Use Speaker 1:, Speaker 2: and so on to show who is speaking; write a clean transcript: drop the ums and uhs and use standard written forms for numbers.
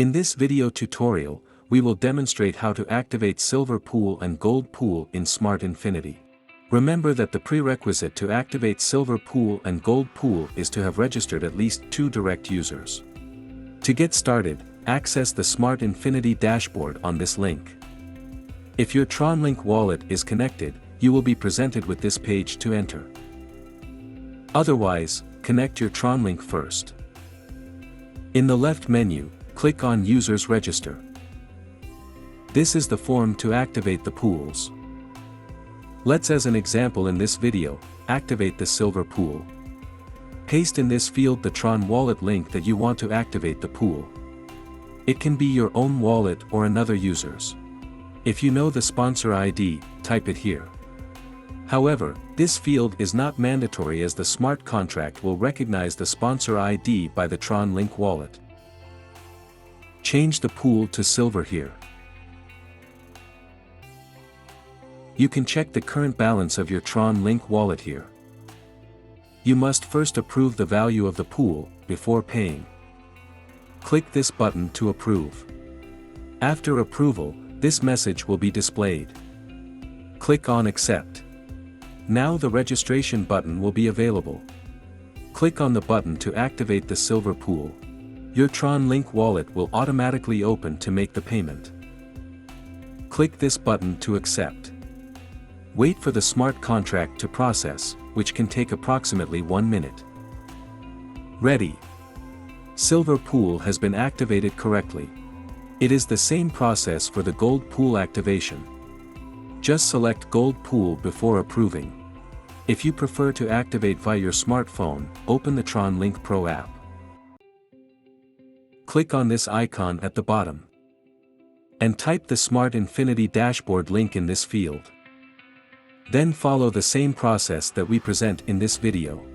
Speaker 1: In this video tutorial, we will demonstrate how to activate Silver Pool and Gold Pool in Smart Infinity. Remember that the prerequisite to activate Silver Pool and Gold Pool is to have registered at least 2 direct users. To get started, access the Smart Infinity dashboard on this link. If your TronLink wallet is connected, you will be presented with this page to enter. Otherwise, connect your TronLink first. In the left menu, click on Users Register. This is the form to activate the pools. Let's, as an example in this video, activate the Silver Pool. Paste in this field the Tron wallet link that you want to activate the pool. It can be your own wallet or another user's. If you know the sponsor ID, type it here. However, this field is not mandatory as the smart contract will recognize the sponsor ID by the TronLink wallet. Change the pool to Silver here. You can check the current balance of your TronLink wallet here. You must first approve the value of the pool before paying. Click this button to approve. After approval, this message will be displayed. Click on Accept. Now the registration button will be available. Click on the button to activate the Silver Pool. Your TronLink wallet will automatically open to make the payment. Click this button to accept. Wait for the smart contract to process, which can take approximately 1 minute. Ready. Silver Pool has been activated correctly. It is the same process for the Gold Pool activation. Just select Gold Pool before approving. If you prefer to activate via your smartphone, open the TronLink Pro app. Click on this icon at the bottom. And type the Smart Infinity dashboard link in this field. Then follow the same process that we present in this video.